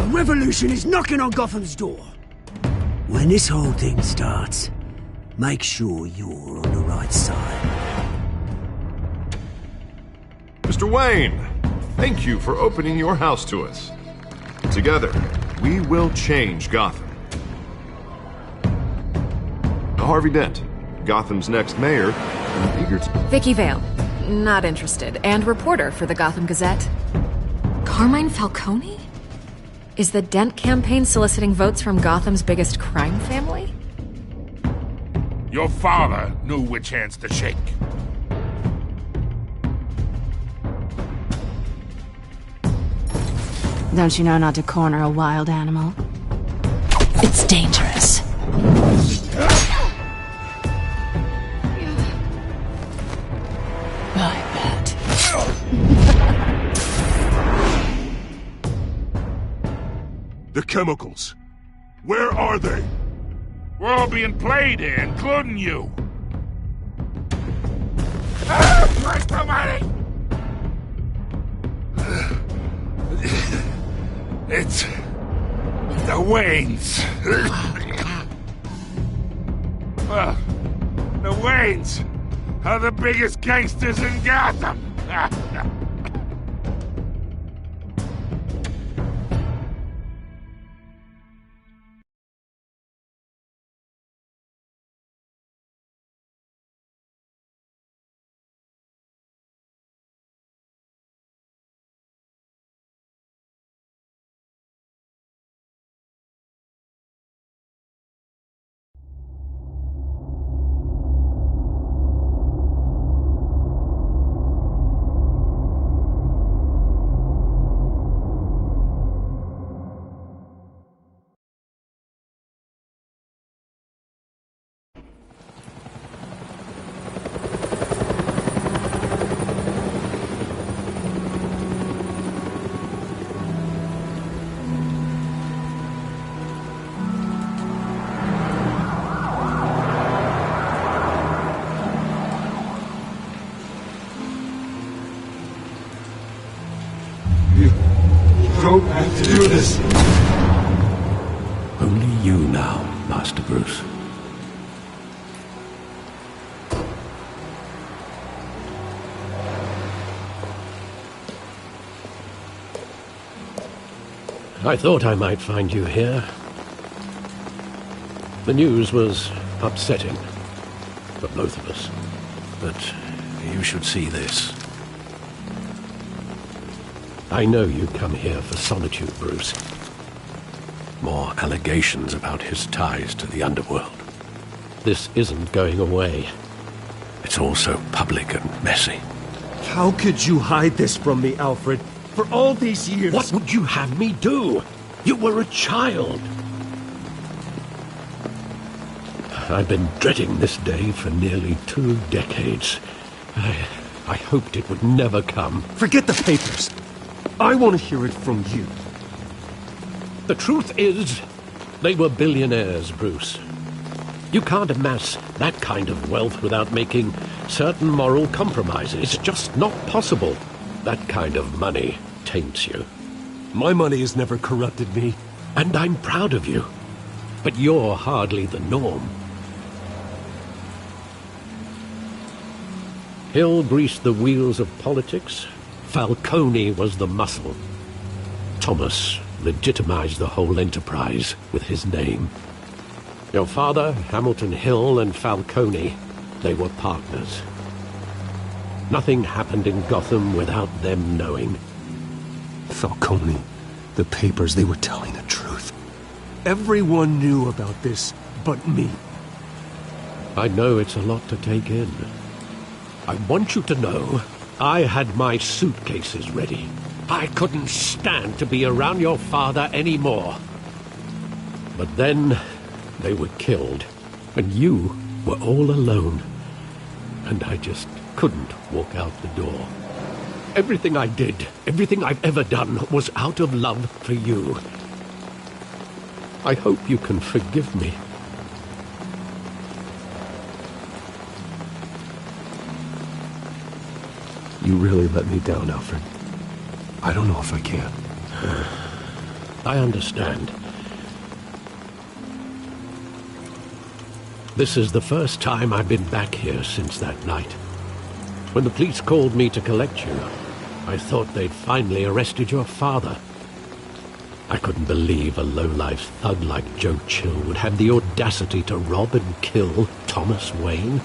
revolution is knocking on Gotham's door. When this whole thing starts, make sure you're on the right side. Mr. Wayne, thank you for opening your house to us. Together, we will change Gotham. Harvey Dent, Gotham's next mayor, and eager to... Vicky Vale. Not interested. And reporter for the Gotham Gazette. Carmine Falcone? Is the Dent campaign soliciting votes from Gotham's biggest crime family? Your father knew which hands to shake. Don't you know not to corner a wild animal? It's dangerous. I bet. The chemicals. Where are they? We're all being played here, including you. Christ almighty! It's... the Waynes. Well, the Waynes are the biggest gangsters in Gotham. Don't have to do this. Only you now, Master Bruce. I thought I might find you here. The news was upsetting for both of us. But you should see this. I know you come here for solitude, Bruce. More allegations about his ties to the underworld. This isn't going away. It's all so public and messy. How could you hide this from me, Alfred? For all these years... What would you have me do? You were a child. I've been dreading this day for nearly 2 decades. I hoped it would never come. Forget the papers. I want to hear it from you. The truth is, they were billionaires, Bruce. You can't amass that kind of wealth without making certain moral compromises. It's just not possible. That kind of money taints you. My money has never corrupted me. And I'm proud of you. But you're hardly the norm. Hill greased the wheels of politics. Falcone was the muscle. Thomas legitimized the whole enterprise with his name. Your father, Hamilton Hill, and Falcone, they were partners. Nothing happened in Gotham without them knowing. Falcone, the papers, they were telling the truth. Everyone knew about this but me. I know it's a lot to take in. I want you to know I had my suitcases ready. I couldn't stand to be around your father anymore. But then they were killed, and you were all alone. And I just couldn't walk out the door. Everything I did, everything I've ever done, was out of love for you. I hope you can forgive me. You really let me down, Alfred. I don't know if I can. I understand. This is the first time I've been back here since that night. When the police called me to collect you, I thought they'd finally arrested your father. I couldn't believe a low-life thug like Joe Chill would have the audacity to rob and kill Thomas Wayne.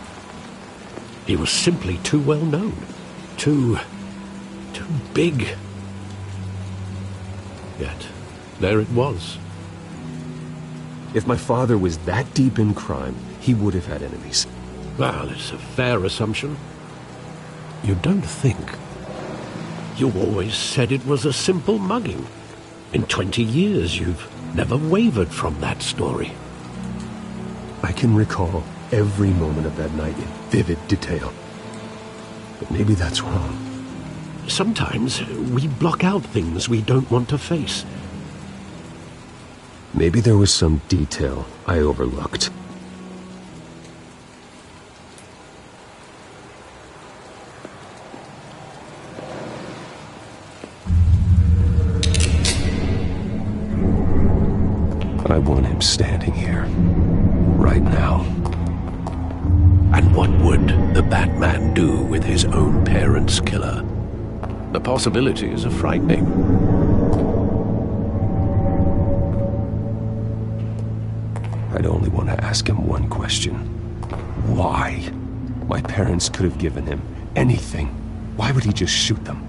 He was simply too well known. Too big. Yet, there it was. If my father was that deep in crime, he would have had enemies. Well, it's a fair assumption. You don't think? You always said it was a simple mugging. In 20 years, you've never wavered from that story. I can recall every moment of that night in vivid detail. But maybe that's wrong. Sometimes we block out things we don't want to face. Maybe there was some detail I overlooked. I want him standing here, right now. And what would the Batman do with his own parents' killer? The possibilities are frightening. I'd only want to ask him one question. Why? My parents could have given him anything. Why would he just shoot them?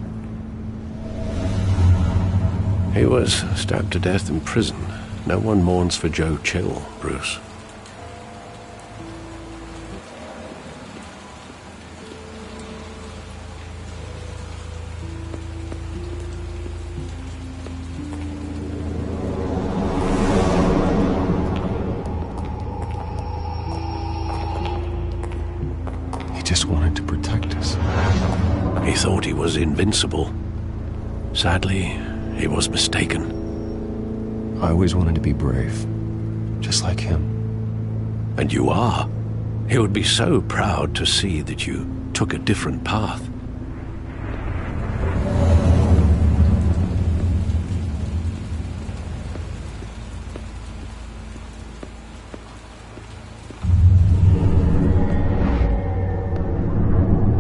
He was stabbed to death in prison. No one mourns for Joe Chill, Bruce. He just wanted to protect us. He thought he was invincible. Sadly, he was mistaken. I always wanted to be brave, just like him. And you are. He would be so proud to see that you took a different path.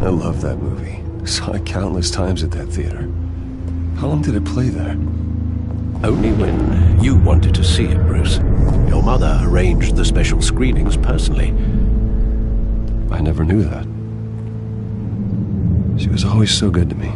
I love that movie. Saw it countless times at that theater. How long did it play there? Only when you wanted to see it, Bruce. Your mother arranged the special screenings personally. I never knew that. She was always so good to me.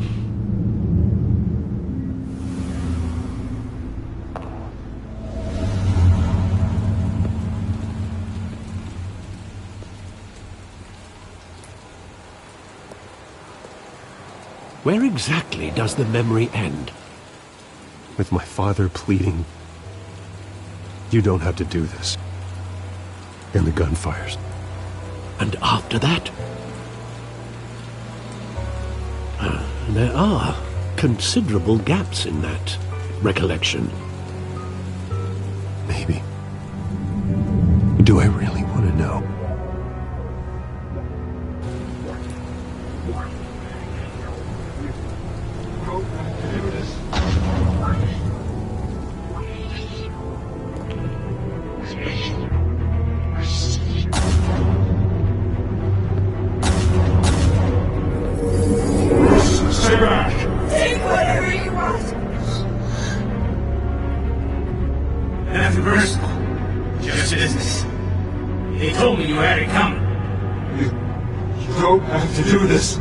Where exactly does the memory end? With my father pleading, "You don't have to do this." And the gunfires. And after that? There are considerable gaps in that recollection. Maybe. Do I really want to know? Stay back! Take whatever you want. Nothing personal. Just business. They told me you had it coming. You don't have to do this.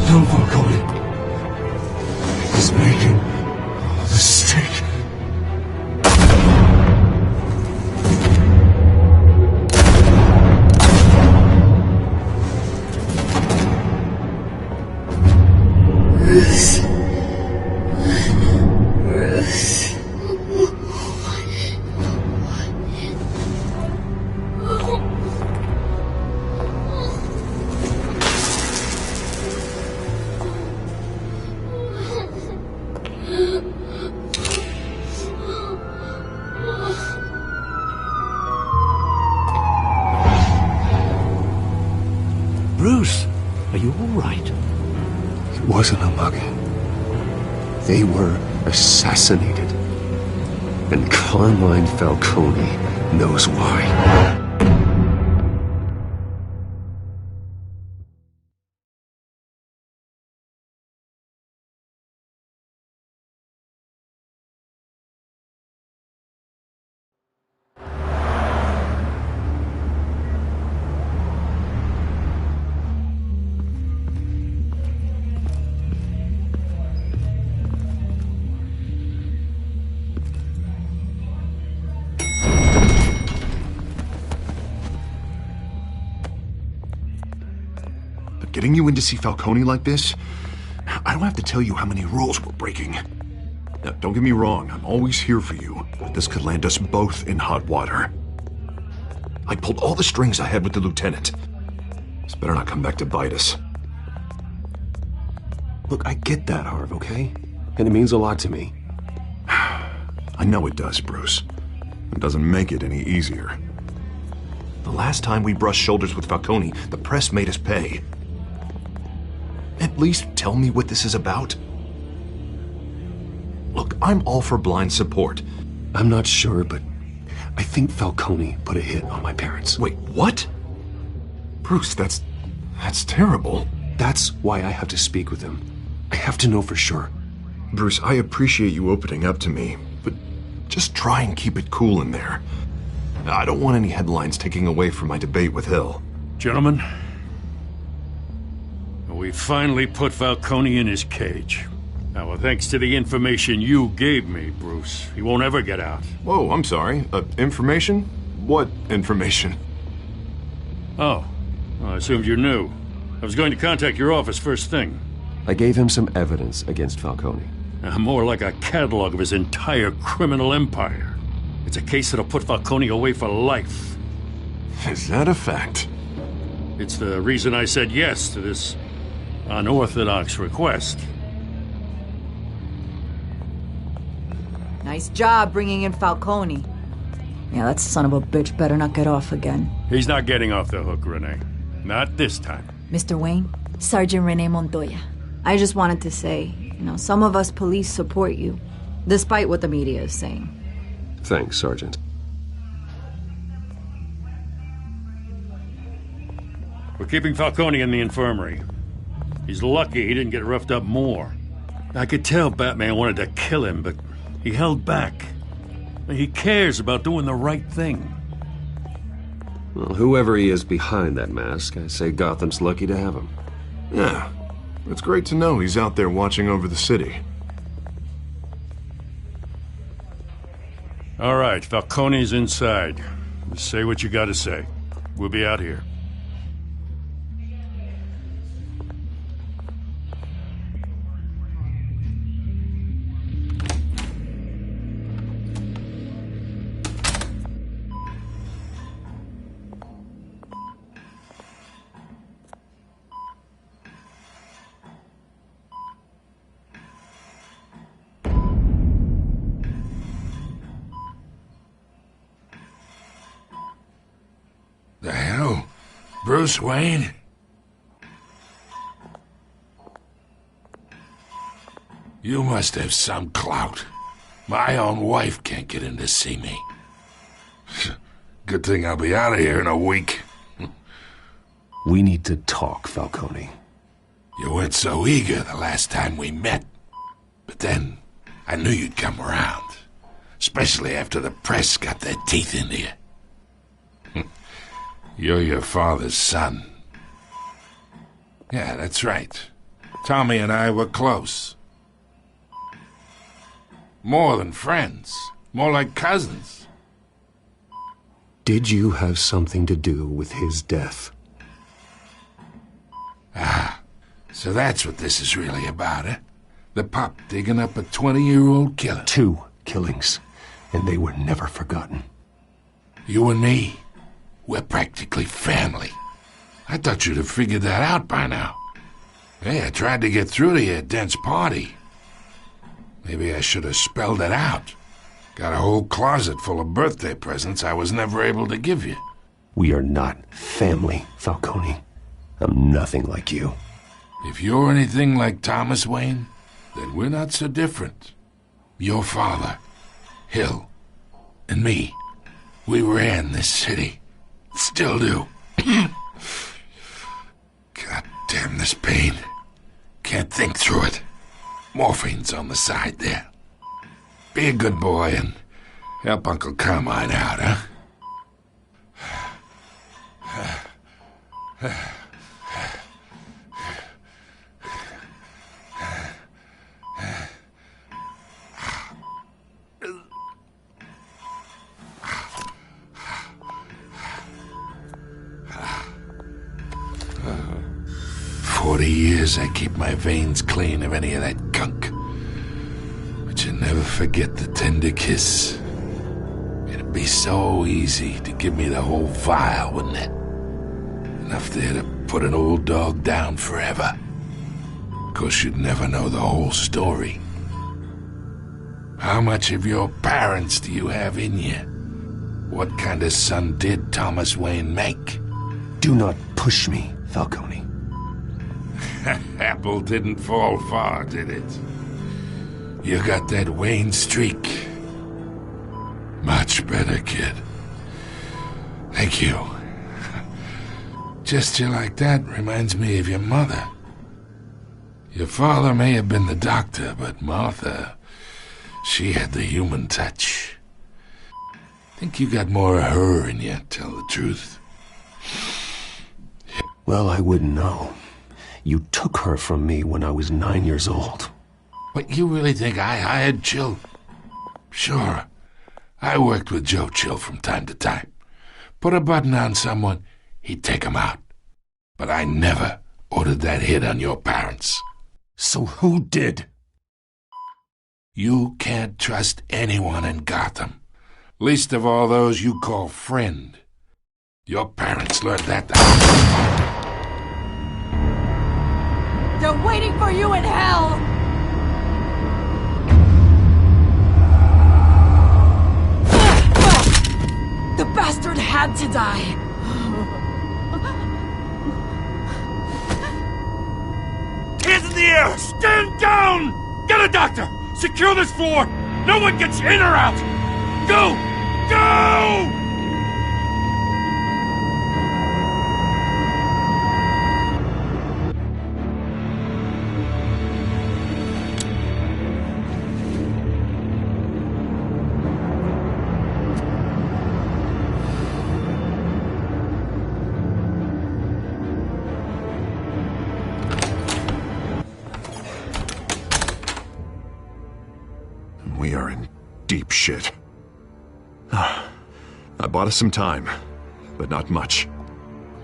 No more going. He's making a mistake. Bruce, are you all right? It wasn't a mugging. They were assassinated. And Carmine Falcone knows why. Getting you in to see Falcone like this? I don't have to tell you how many rules we're breaking. Now, don't get me wrong, I'm always here for you, but this could land us both in hot water. I pulled all the strings I had with the lieutenant. This better not come back to bite us. Look, I get that, Harv, okay? And it means a lot to me. I know it does, Bruce. It doesn't make it any easier. The last time we brushed shoulders with Falcone, the press made us pay. At least tell me what this is about. Look, I'm all for blind support. I'm not sure, but I think Falcone put a hit on my parents. Wait, what? Bruce, that's terrible. That's why I have to speak with him. I have to know for sure. Bruce, I appreciate you opening up to me, but just try and keep it cool in there. I don't want any headlines taking away from my debate with Hill. Gentlemen, we finally put Falcone in his cage. Now, thanks to the information you gave me, Bruce, he won't ever get out. Whoa, I'm sorry. Information? What information? Oh, well, I assumed you knew. I was going to contact your office first thing. I gave him some evidence against Falcone. More like a catalog of his entire criminal empire. It's a case that'll put Falcone away for life. Is that a fact? It's the reason I said yes to this unorthodox request. Nice job bringing in Falcone. Yeah, that son of a bitch better not get off again. He's not getting off the hook, Renee. Not this time. Mr. Wayne, Sergeant Renee Montoya. I just wanted to say, some of us police support you, despite what the media is saying. Thanks, Sergeant. We're keeping Falcone in the infirmary. He's lucky he didn't get roughed up more. I could tell Batman wanted to kill him, but he held back. He cares about doing the right thing. Well, whoever he is behind that mask, I say Gotham's lucky to have him. Yeah, it's great to know he's out there watching over the city. All right, Falcone's inside. Say what you gotta say. We'll be out here. The hell? Bruce Wayne? You must have some clout. My own wife can't get in to see me. Good thing I'll be out of here in a week. We need to talk, Falcone. You weren't so eager the last time we met. But then, I knew you'd come around. Especially after the press got their teeth into you. You're your father's son. Yeah, that's right. Tommy and I were close. More than friends. More like cousins. Did you have something to do with his death? Ah, so that's what this is really about, eh? The pup digging up a 20-year-old killer. 2 killings, and they were never forgotten. You and me, we're practically family. I thought you'd have figured that out by now. Hey, I tried to get through to your dense party. Maybe I should have spelled it out. Got a whole closet full of birthday presents I was never able to give you. We are not family, Falcone. I'm nothing like you. If you're anything like Thomas Wayne, then we're not so different. Your father, Hill, and me, we ran this city. Still do. God damn this pain. Can't think through it. Morphine's on the side there. Be a good boy and help Uncle Carmine out, huh? 40 years I keep my veins clean of any of that gunk. But you never forget the tender kiss. It'd be so easy to give me the whole vial, wouldn't it? Enough there to put an old dog down forever. Of course, you'd never know the whole story. How much of your parents do you have in you? What kind of son did Thomas Wayne make? Do not push me, Falcone. Apple didn't fall far, did it? You got that Wayne streak. Much better, kid. Thank you. Gesture like that reminds me of your mother. Your father may have been the doctor, but Martha, she had the human touch. Think you got more of her in you, tell the truth. Well, I wouldn't know. You took her from me when I was 9 years old. What, you really think I hired Chill? Sure. I worked with Joe Chill from time to time. Put a button on someone, he'd take him out. But I never ordered that hit on your parents. So who did? You can't trust anyone in Gotham. Least of all those you call friend. Your parents learned that. They're waiting for you in hell! The bastard had to die! Hands in the air! Stand down! Get a doctor! Secure this floor! No one gets in or out! Go! Go! We are in deep shit. I bought us some time, but not much.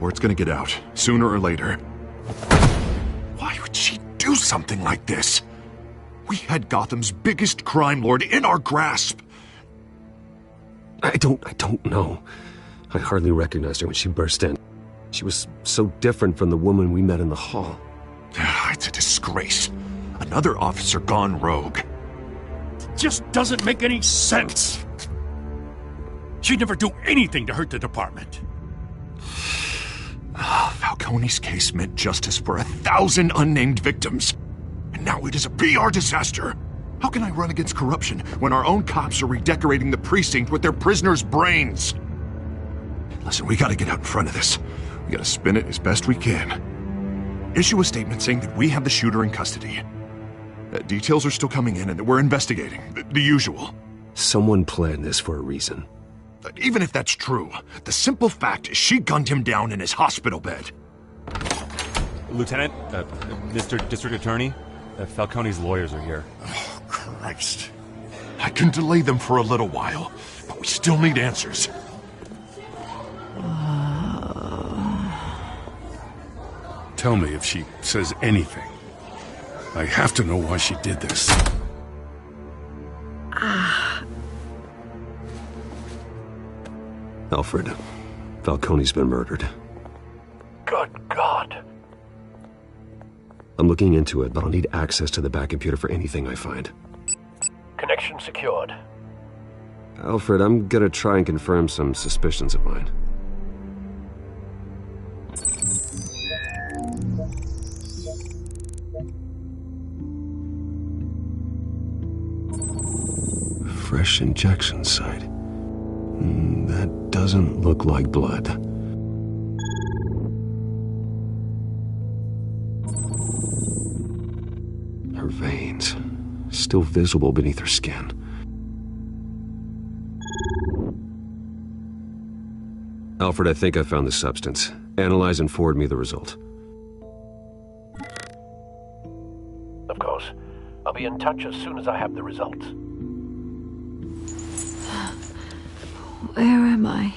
Word's gonna get out, sooner or later. Why would she do something like this? We had Gotham's biggest crime lord in our grasp. I don't know. I hardly recognized her when she burst in. She was so different from the woman we met in the hall. It's a disgrace. Another officer gone rogue. Just doesn't make any sense. She'd never do anything to hurt the department. Falcone's case meant justice for 1,000 unnamed victims. And now it is a PR disaster. How can I run against corruption when our own cops are redecorating the precinct with their prisoners' brains? Listen, we gotta get out in front of this. We gotta spin it as best we can. Issue a statement saying that we have the shooter in custody. Details are still coming in and that we're investigating. The usual. Someone planned this for a reason. Even if that's true, the simple fact is she gunned him down in his hospital bed. Lieutenant, Mr. District Attorney, Falcone's lawyers are here. Oh, Christ. I can delay them for a little while, but we still need answers. Tell me if she says anything. I have to know why she did this. Alfred, Falcone's been murdered. Good God. I'm looking into it, but I'll need access to the back computer for anything I find. Connection secured. Alfred, I'm gonna try and confirm some suspicions of mine. Fresh injection site. That doesn't look like blood. Her veins, still visible beneath her skin. Alfred, I think I found the substance. Analyze and forward me the result. Of course. I'll be in touch as soon as I have the results. Where am I?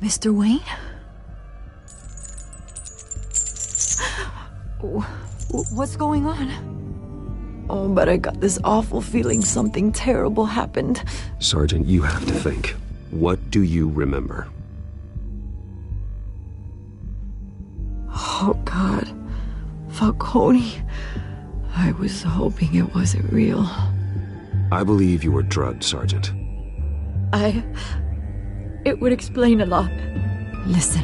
Mr. Wayne? What's going on? Oh, but I got this awful feeling something terrible happened. Sergeant, you have to think. What do you remember? Oh, God. Falcone. I was hoping it wasn't real. I believe you were drugged, Sergeant. It would explain a lot. Listen,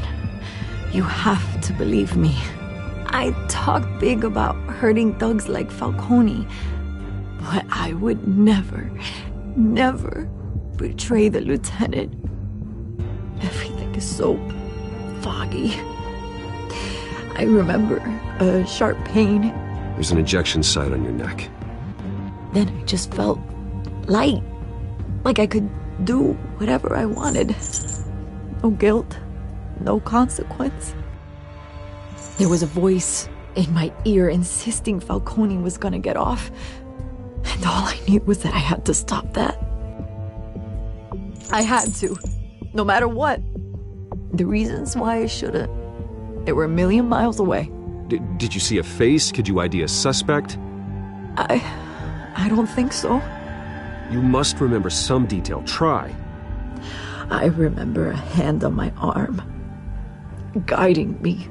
you have to believe me. I talk big about hurting thugs like Falcone, but I would never betray the lieutenant. Everything is so foggy. I remember a sharp pain. There's an injection site on your neck. Then I just felt light, like I could do whatever I wanted. No guilt, no consequence. There was a voice in my ear insisting Falcone was gonna get off. And all I knew was that I had to stop that. I had to, no matter what. The reasons why I shouldn't, they were a million miles away. Did you see a face? Could you ID a suspect? I don't think so. You must remember some detail. Try. I remember a hand on my arm, guiding me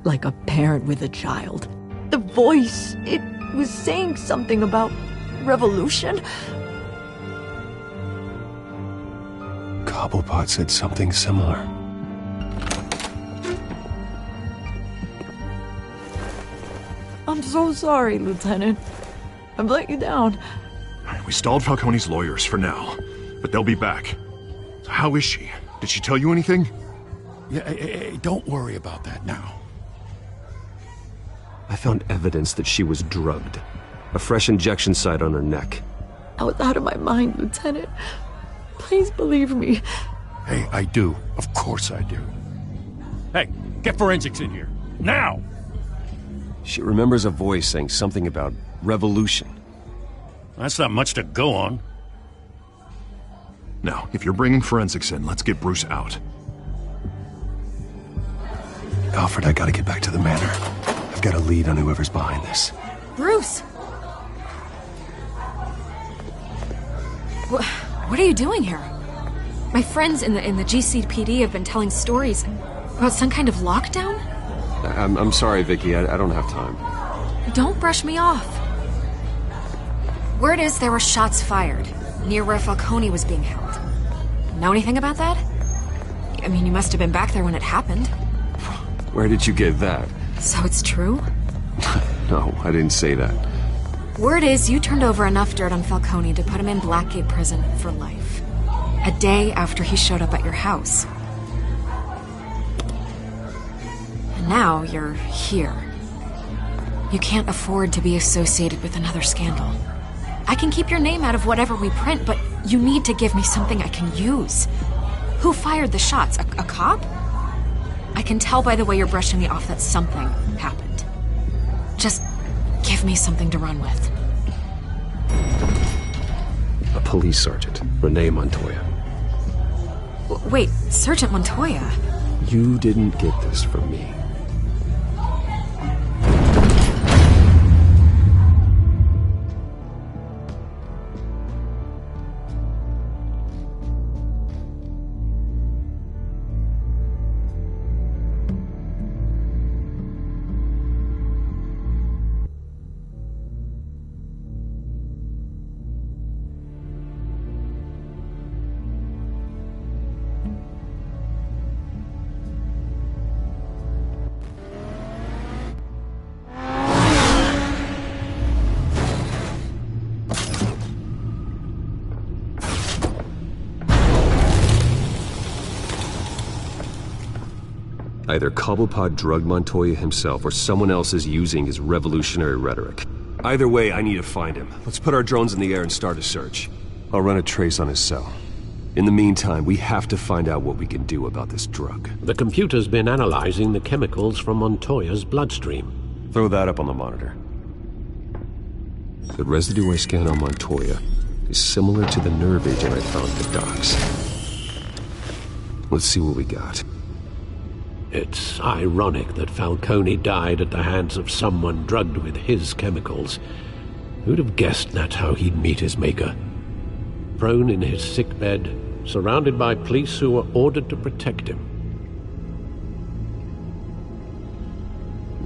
like a parent with a child. The voice, it was saying something about revolution. Cobblepot said something similar. I'm so sorry, Lieutenant. I've let you down. We stalled Falcone's lawyers for now, but they'll be back. How is she? Did she tell you anything? Yeah, hey, don't worry about that now. I found evidence that she was drugged. A fresh injection site on her neck. I was out of my mind, Lieutenant. Please believe me. Hey, I do. Of course I do. Hey, get forensics in here. Now! She remembers a voice saying something about revolution. That's not much to go on. Now, if you're bringing forensics in, let's get Bruce out. Alfred, I gotta get back to the manor. I've got a lead on whoever's behind this. Bruce! What are you doing here? My friends in the GCPD have been telling stories about some kind of lockdown? I'm sorry, Vicky. I don't have time. Don't brush me off. Word is there were shots fired near where Falcone was being held. Know anything about that? I mean, you must have been back there when it happened. Where did you get that? So it's true? No, I didn't say that. Word is you turned over enough dirt on Falcone to put him in Blackgate Prison for life. A day after he showed up at your house. And now you're here. You can't afford to be associated with another scandal. I can keep your name out of whatever we print, but you need to give me something I can use. Who fired the shots? A cop? I can tell by the way you're brushing me off that something happened. Just give me something to run with. A police sergeant, Renee Montoya. Wait, Sergeant Montoya? You didn't get this from me. Either Cobblepot drugged Montoya himself or someone else is using his revolutionary rhetoric. Either way, I need to find him. Let's put our drones in the air and start a search. I'll run a trace on his cell. In the meantime, we have to find out what we can do about this drug. The computer's been analyzing the chemicals from Montoya's bloodstream. Throw that up on the monitor. The residue I scanned on Montoya is similar to the nerve agent I found at the docks. Let's see what we got. It's ironic that Falcone died at the hands of someone drugged with his chemicals. Who'd have guessed that's how he'd meet his maker? Prone in his sickbed, surrounded by police who were ordered to protect him.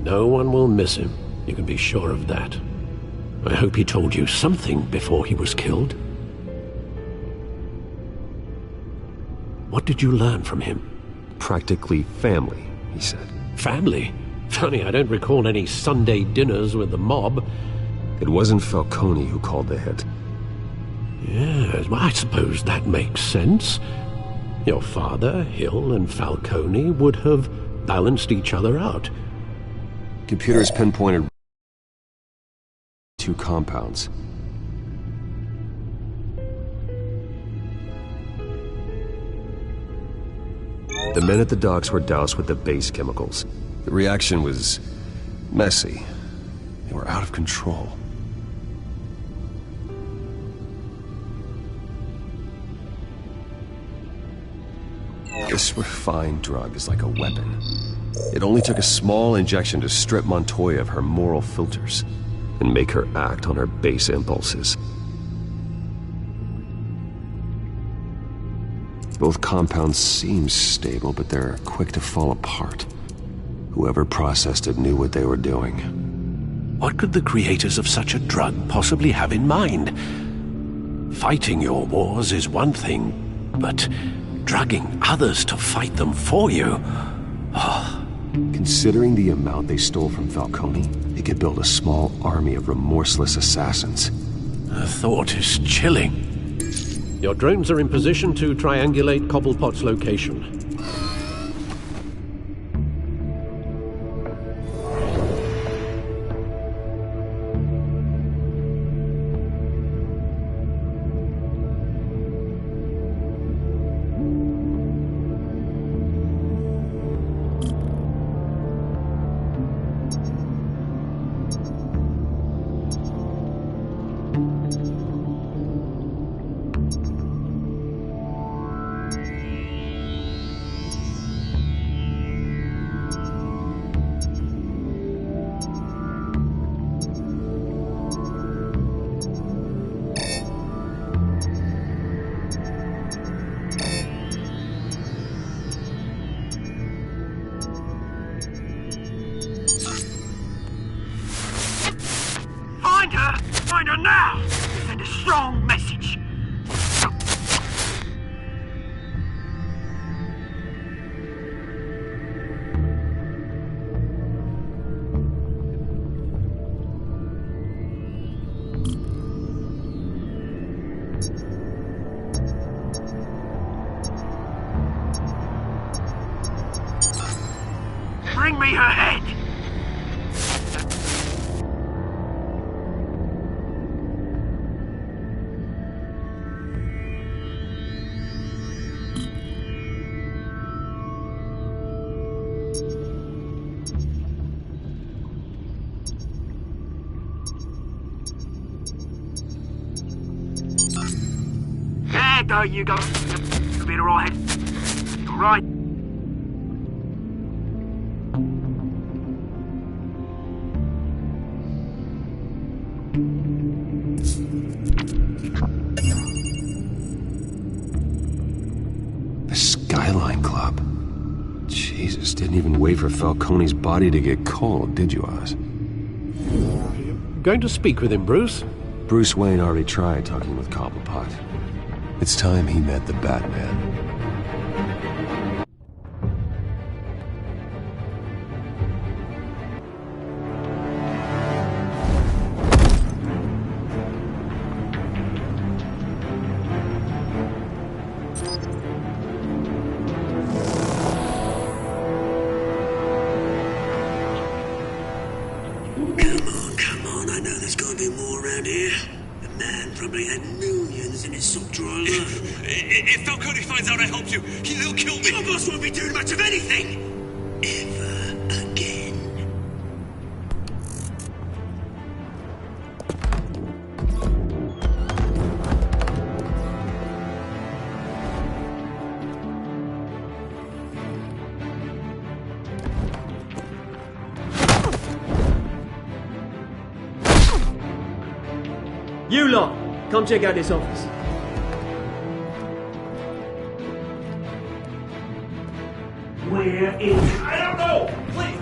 No one will miss him, you can be sure of that. I hope he told you something before he was killed. What did you learn from him? Practically family, he said. Family? Funny, I don't recall any Sunday dinners with the mob. It wasn't Falcone who called the hit. Yes, well, I suppose that makes sense. Your father, Hill, and Falcone would have balanced each other out. Computers pinpointed 2 compounds. The men at the docks were doused with the base chemicals. The reaction was messy. They were out of control. This refined drug is like a weapon. It only took a small injection to strip Montoya of her moral filters and make her act on her base impulses. Both compounds seem stable, but they're quick to fall apart. Whoever processed it knew what they were doing. What could the creators of such a drug possibly have in mind? Fighting your wars is one thing, but drugging others to fight them for you? Oh. Considering the amount they stole from Falcone, they could build a small army of remorseless assassins. The thought is chilling. Your drones are in position to triangulate Cobblepot's location. Find her now! Send a strong message. Bring me her head! There you go. You'll be alright. Alright. The Skyline Club. Jesus, didn't even wait for Falcone's body to get cold, did you, Oz? Going to speak with him, Bruce? Bruce Wayne already tried talking with Cobblepot. It's time he met the Batman. be more around here. The man probably had millions in his sock drawer alone. If Falcone finds out I helped you, he'll kill me. Your boss won't be doing much of anything. Ever again. You lot, come check out this office. Where is... I don't know! Please!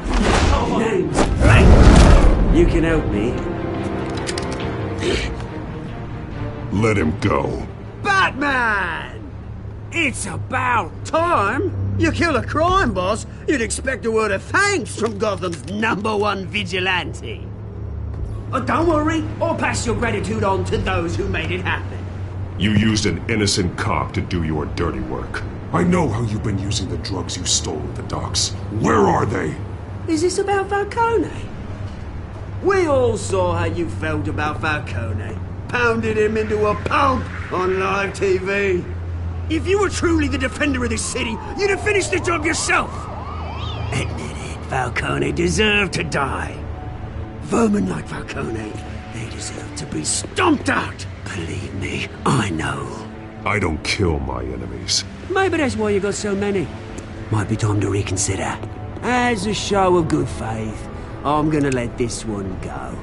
Names. Right. You can help me. Let him go. Batman! It's about time. You kill a crime boss, you'd expect a word of thanks from Gotham's #1 vigilante. Oh, don't worry, I'll pass your gratitude on to those who made it happen. You used an innocent cop to do your dirty work. I know how you've been using the drugs you stole at the docks. Where are they? Is this about Falcone? We all saw how you felt about Falcone. Pounded him into a pulp on live TV. If you were truly the defender of this city, you'd have finished the job yourself. Admit it, Falcone deserved to die. Vermin like Falcone, they deserve to be stomped out. Believe me, I know. I don't kill my enemies. Maybe that's why you got so many. Might be time to reconsider. As a show of good faith, I'm gonna let this one go.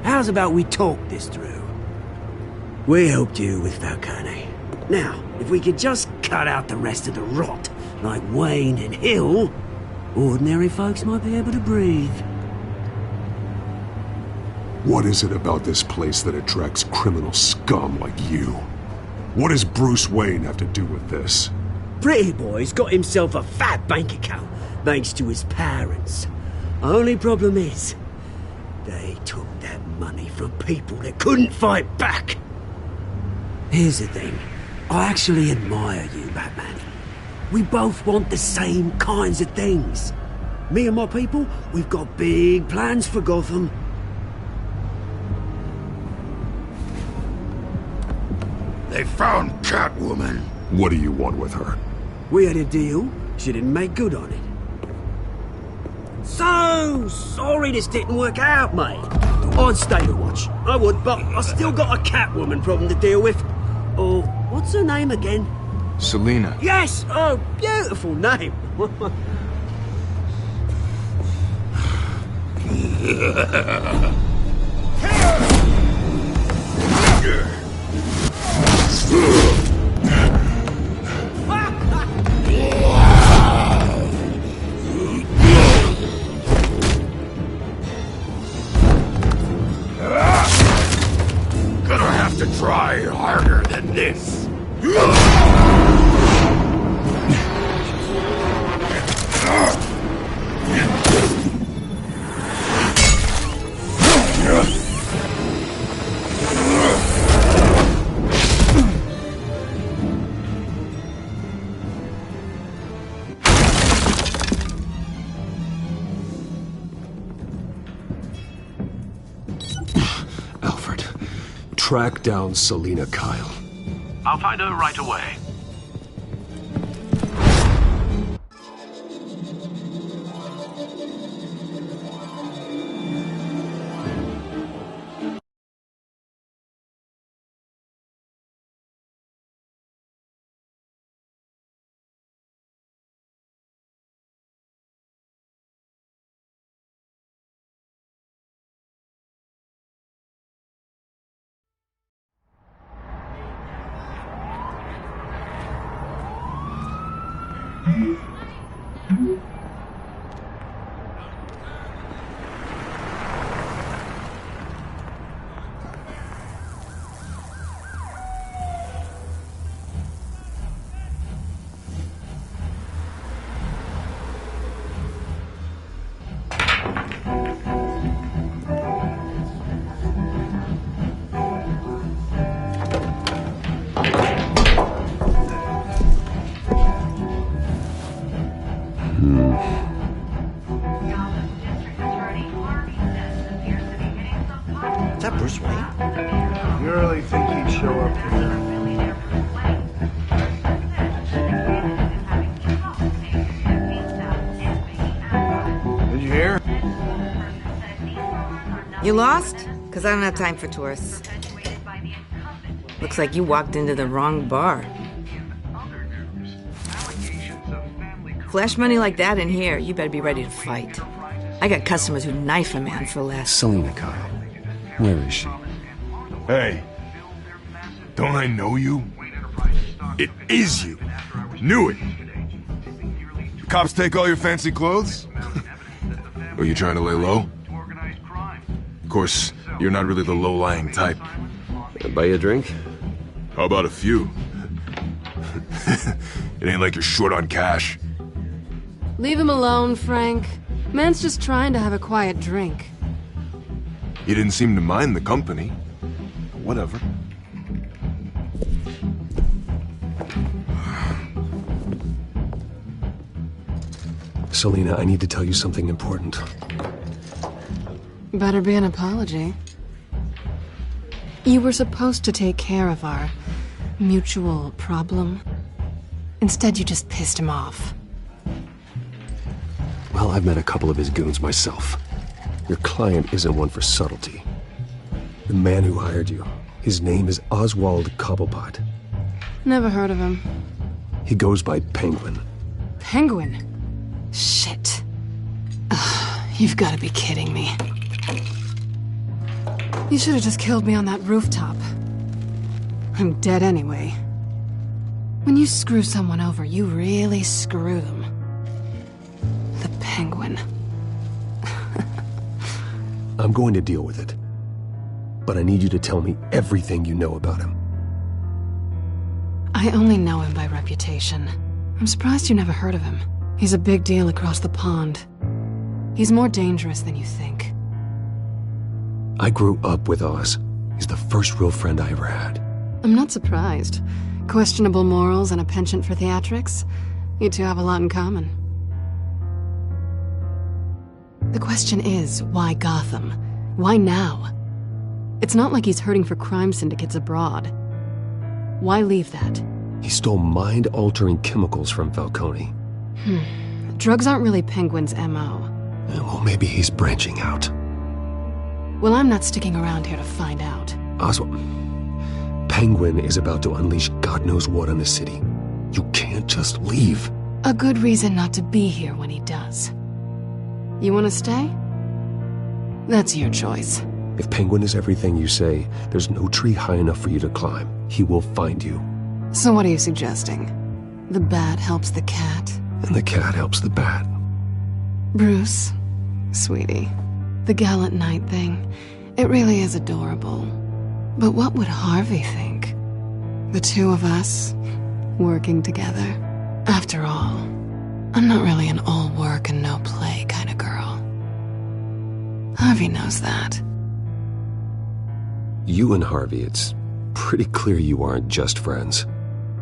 How's about we talk this through? We helped you with Falcone. Now, if we could just cut out the rest of the rot, like Wayne and Hill, ordinary folks might be able to breathe. What is it about this place that attracts criminal scum like you? What does Bruce Wayne have to do with this? Pretty Boy's got himself a fat bank account, thanks to his parents. Only problem is, they took that money from people that couldn't fight back. Here's the thing. I actually admire you, Batman. We both want the same kinds of things. Me and my people, we've got big plans for Gotham. They found Catwoman. What do you want with her? We had a deal. She didn't make good on it. So sorry this didn't work out, mate. I'd stay to watch. I would, but I still got a Catwoman problem to deal with. Oh, what's her name again? Selina. Yes! Oh, beautiful name. Gonna have to try harder than this. Track down Selina Kyle. I'll find her right away. that Bruce Wayne? You really think he'd show up here? Did you hear? You lost? Because I don't have time for tourists. Looks like you walked into the wrong bar. Flash money like that in here, you better be ready to fight. I got customers who knife a man for less. Selina Kyle. Where is she? Hey. Don't I know you? It is you. Knew it. The cops take all your fancy clothes? Are you trying to lay low? Of course, you're not really the low-lying type. Buy you a drink? How about a few? It ain't like you're short on cash. Leave him alone, Frank. Man's just trying to have a quiet drink. You didn't seem to mind the company. Whatever. Selina, I need to tell you something important. Better be an apology. You were supposed to take care of our mutual problem. Instead, you just pissed him off. Well, I've met a couple of his goons myself. Your client isn't one for subtlety. The man who hired you, his name is Oswald Cobblepot. Never heard of him. He goes by Penguin. Penguin? Shit. Ugh, you've got to be kidding me. You should have just killed me on that rooftop. I'm dead anyway. When you screw someone over, you really screw them. The Penguin. I'm going to deal with it. But I need you to tell me everything you know about him. I only know him by reputation. I'm surprised you never heard of him. He's a big deal across the pond. He's more dangerous than you think. I grew up with Oz. He's the first real friend I ever had. I'm not surprised. Questionable morals and a penchant for theatrics. You two have a lot in common. The question is, why Gotham? Why now? It's not like he's hurting for crime syndicates abroad. Why leave that? He stole mind-altering chemicals from Falcone. Drugs aren't really Penguin's M.O. Well, maybe he's branching out. Well, I'm not sticking around here to find out. Oswald, Penguin is about to unleash God knows what on the city. You can't just leave. A good reason not to be here when he does. You want to stay? That's your choice. If Penguin is everything you say, there's no tree high enough for you to climb. He will find you. So what are you suggesting? The bat helps the cat? And the cat helps the bat. Bruce, sweetie, the gallant knight thing, it really is adorable. But what would Harvey think? The two of us, working together. After all, I'm not really an all work and no play kind of girl. Harvey knows that. You and Harvey, it's pretty clear you aren't just friends.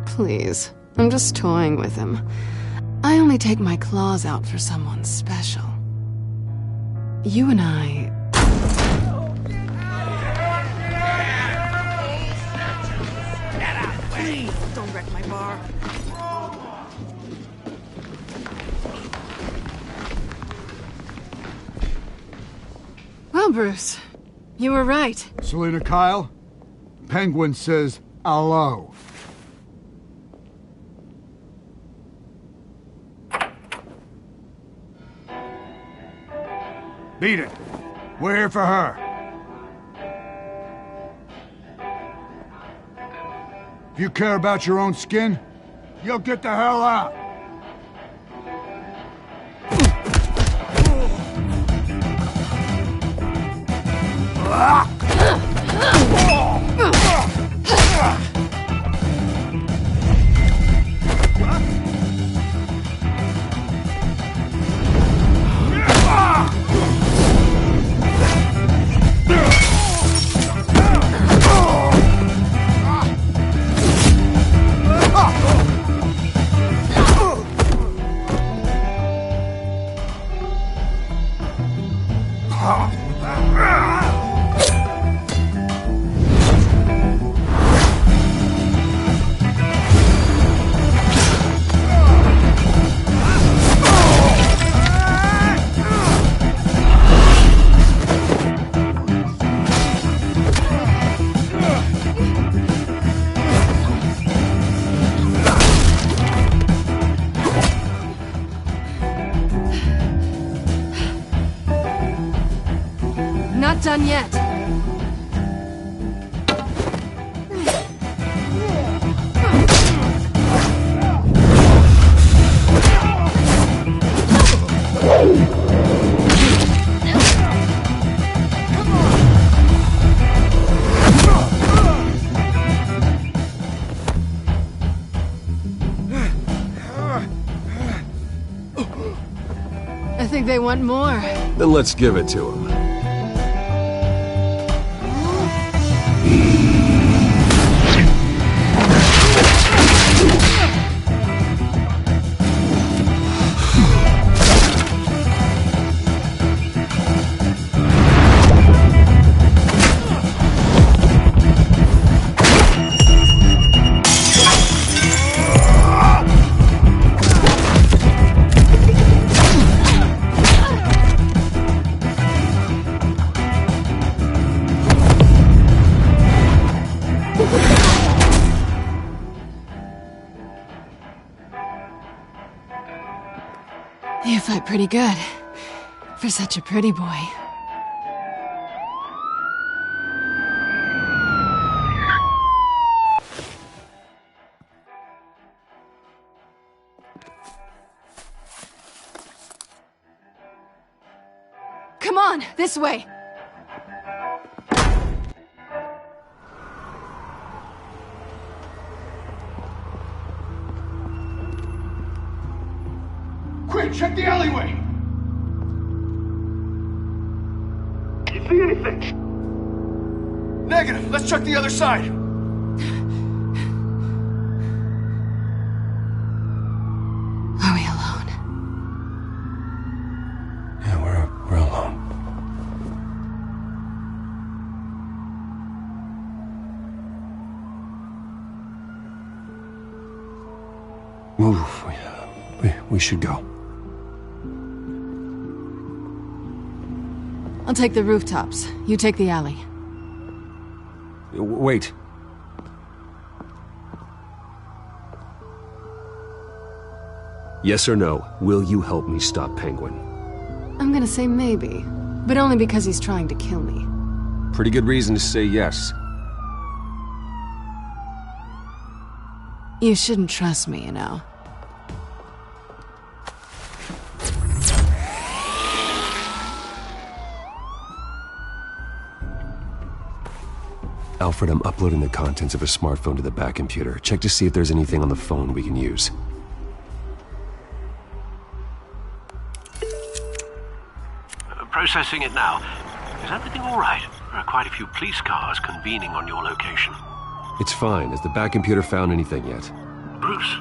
Please, I'm just toying with him. I only take my claws out for someone special. You and I... Get out, please! Don't wreck my bar. Well, Bruce, you were right. Selina Kyle, Penguin says hello. Beat it. We're here for her. If you care about your own skin, you'll get the hell out. not done yet. I think they want more. Then let's give it to them. You fight pretty good. For such a pretty boy. Come on, this way. Quick, check the alleyway! You see anything? Negative. Let's check the other side. Are we alone? Yeah, we're alone. Move. We should go. I'll take the rooftops. You take the alley. Wait. Yes or no, will you help me stop Penguin? I'm gonna say maybe, but only because he's trying to kill me. Pretty good reason to say yes. You shouldn't trust me, you know. Alfred, I'm uploading the contents of a smartphone to the back computer. Check to see if there's anything on the phone we can use. Processing it now. Is everything all right? There are quite a few police cars convening on your location. It's fine. Has the back computer found anything yet? Bruce,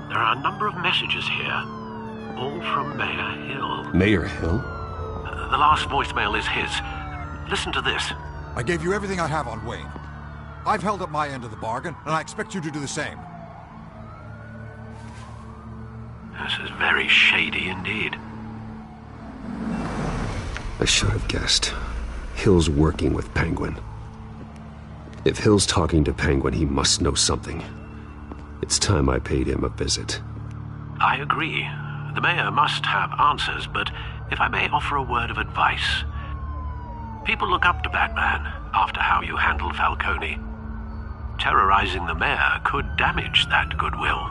there are a number of messages here. All from Mayor Hill. Mayor Hill? The last voicemail is his. Listen to this. I gave you everything I have on Wayne. I've held up my end of the bargain, and I expect you to do the same. This is very shady indeed. I should have guessed. Hill's working with Penguin. If Hill's talking to Penguin, he must know something. It's time I paid him a visit. I agree. The mayor must have answers, but if I may offer a word of advice. People look up to Batman after how you handled Falcone. Terrorizing the mayor could damage that goodwill.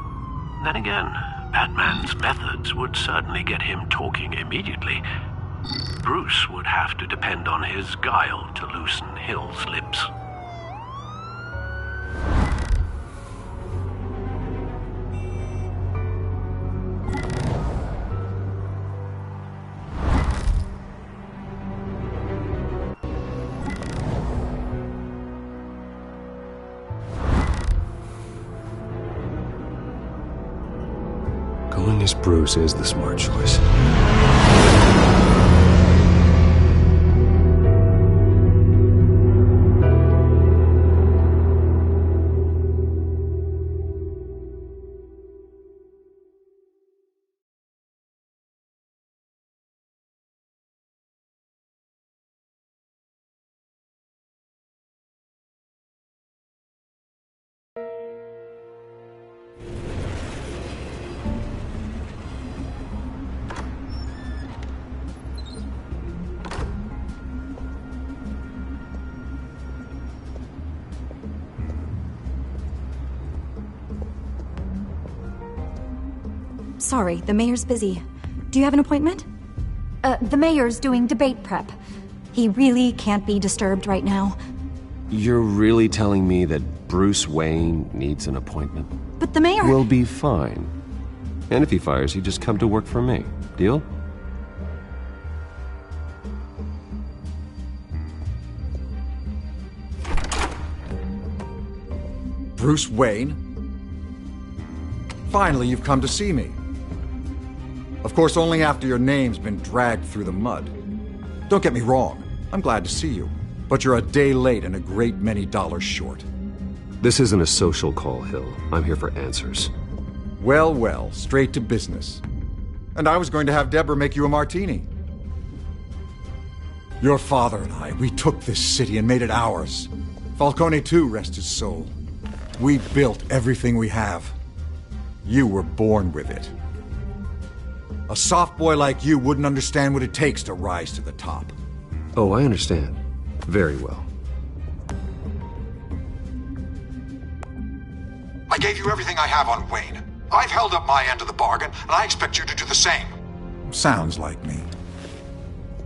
Then again, Batman's methods would certainly get him talking immediately. Bruce would have to depend on his guile to loosen Hill's lips. Going as Bruce is the smart choice. Sorry, the mayor's busy. Do you have an appointment? The mayor's doing debate prep. He really can't be disturbed right now. You're really telling me that Bruce Wayne needs an appointment? But the mayor... We'll be fine. And if he fires you, just come to work for me. Deal? Bruce Wayne? Finally, you've come to see me. Of course, only after your name's been dragged through the mud. Don't get me wrong, I'm glad to see you. But you're a day late and a great many dollars short. This isn't a social call, Hill. I'm here for answers. Well, well, straight to business. And I was going to have Deborah make you a martini. Your father and I, we took this city and made it ours. Falcone too, rest his soul. We built everything we have. You were born with it. A soft boy like you wouldn't understand what it takes to rise to the top. Oh, I understand. Very well. I gave you everything I have on Wayne. I've held up my end of the bargain, and I expect you to do the same. Sounds like me.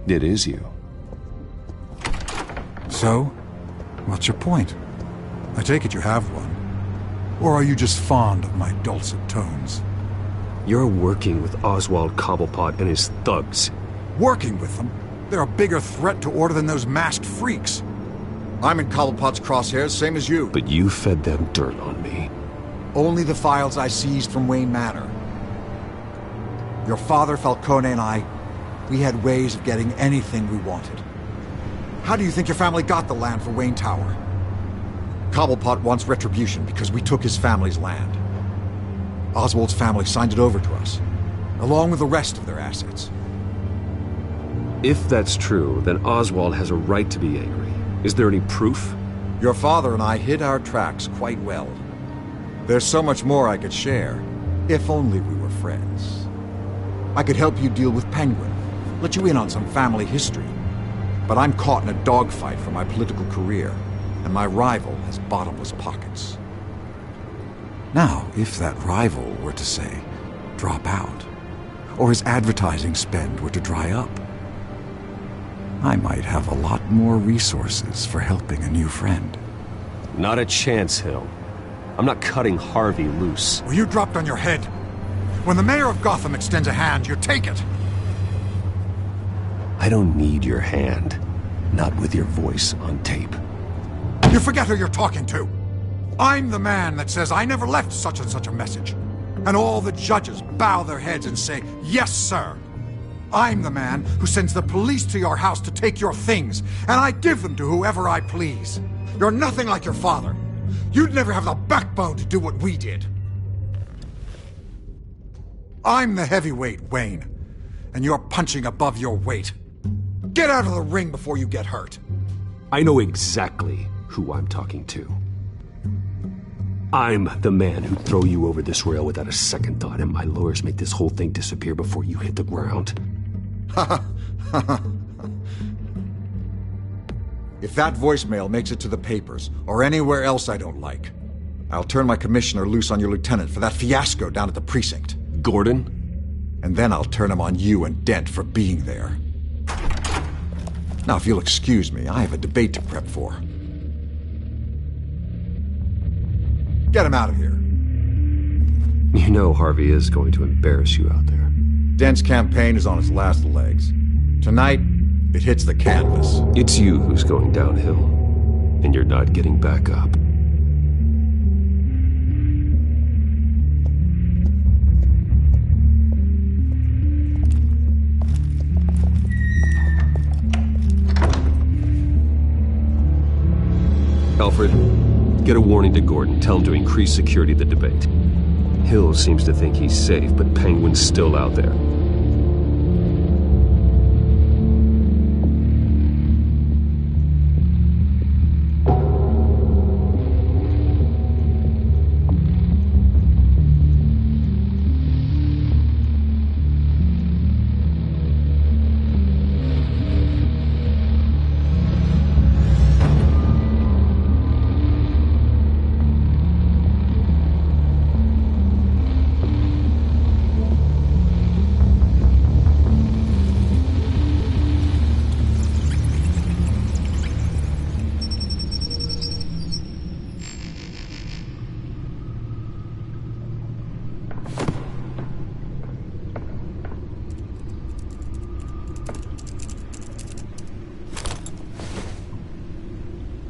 It is you. So, what's your point? I take it you have one. Or are you just fond of my dulcet tones? You're working with Oswald Cobblepot and his thugs. Working with them? They're a bigger threat to order than those masked freaks. I'm in Cobblepot's crosshairs, same as you. But you fed them dirt on me. Only the files I seized from Wayne Manor. Your father, Falcone, and I, we had ways of getting anything we wanted. How do you think your family got the land for Wayne Tower? Cobblepot wants retribution because we took his family's land. Oswald's family signed it over to us, along with the rest of their assets. If that's true, then Oswald has a right to be angry. Is there any proof? Your father and I hid our tracks quite well. There's so much more I could share, if only we were friends. I could help you deal with Penguin, let you in on some family history. But I'm caught in a dogfight for my political career, and my rival has bottomless pockets. Now, if that rival were to say, drop out, or his advertising spend were to dry up, I might have a lot more resources for helping a new friend. Not a chance, Hill. I'm not cutting Harvey loose. Well, you dropped on your head. When the mayor of Gotham extends a hand, you take it. I don't need your hand. Not with your voice on tape. You forget who you're talking to. I'm the man that says I never left such and such a message. And all the judges bow their heads and say, yes, sir. I'm the man who sends the police to your house to take your things, and I give them to whoever I please. You're nothing like your father. You'd never have the backbone to do what we did. I'm the heavyweight, Wayne, and you're punching above your weight. Get out of the ring before you get hurt. I know exactly who I'm talking to. I'm the man who'd throw you over this rail without a second thought, and my lawyers make this whole thing disappear before you hit the ground. If that voicemail makes it to the papers, or anywhere else I don't like, I'll turn my commissioner loose on your lieutenant for that fiasco down at the precinct. Gordon? And then I'll turn him on you and Dent for being there. Now, if you'll excuse me, I have a debate to prep for. Get him out of here. You know Harvey is going to embarrass you out there. Dent's campaign is on its last legs. Tonight, it hits the canvas. It's you who's going downhill, and you're not getting back up. Alfred, get a warning to Gordon. Tell him to increase security of the debate. Hill seems to think he's safe, but Penguin's still out there.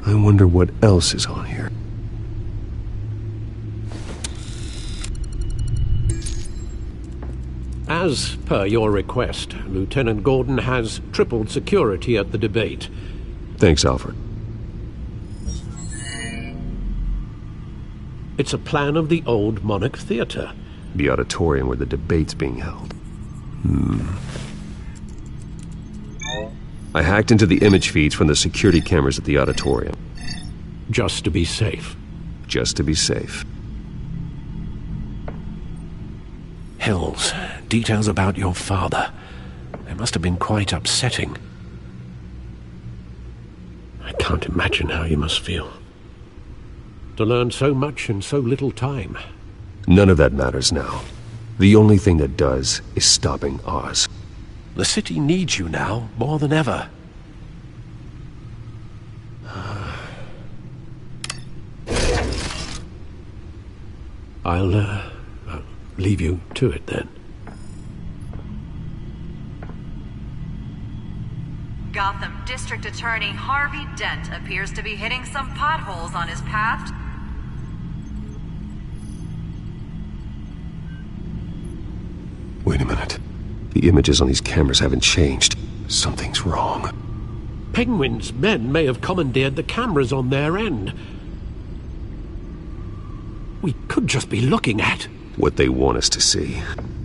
I wonder what else is on here. As per your request, Lieutenant Gordon has tripled security at the debate. Thanks, Alfred. It's a plan of the old Monarch Theatre. The auditorium where the debate's being held. I hacked into the image feeds from the security cameras at the auditorium. Just to be safe. Just to be safe. Hills, details about your father. They must have been quite upsetting. I can't imagine how you must feel. To learn so much in so little time. None of that matters now. The only thing that does is stopping Oz. The city needs you now, more than ever. I'll leave you to it then. Gotham District Attorney Harvey Dent appears to be hitting some potholes on his path. Wait a minute. The images on these cameras haven't changed. Something's wrong. Penguin's men may have commandeered the cameras on their end. We could just be looking at what they want us to see.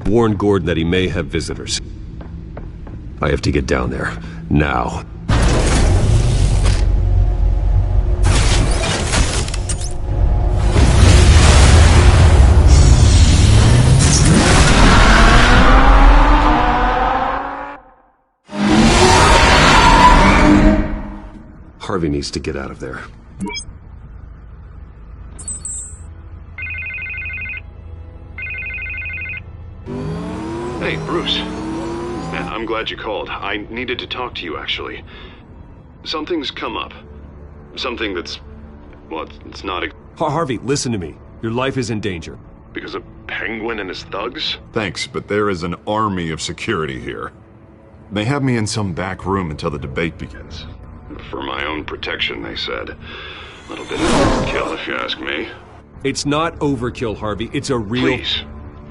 Warn Gordon that he may have visitors. I have to get down there. Now. Harvey needs to get out of there. Hey, Bruce. Man, I'm glad you called. I needed to talk to you, actually. Something's come up. Something that's... well, it's not... Harvey, listen to me. Your life is in danger. Because of Penguin and his thugs? Thanks, but there is an army of security here. They have me in some back room until the debate begins. For my own protection, they said. A little bit of overkill, if you ask me. It's not overkill, Harvey. It's a real... Please.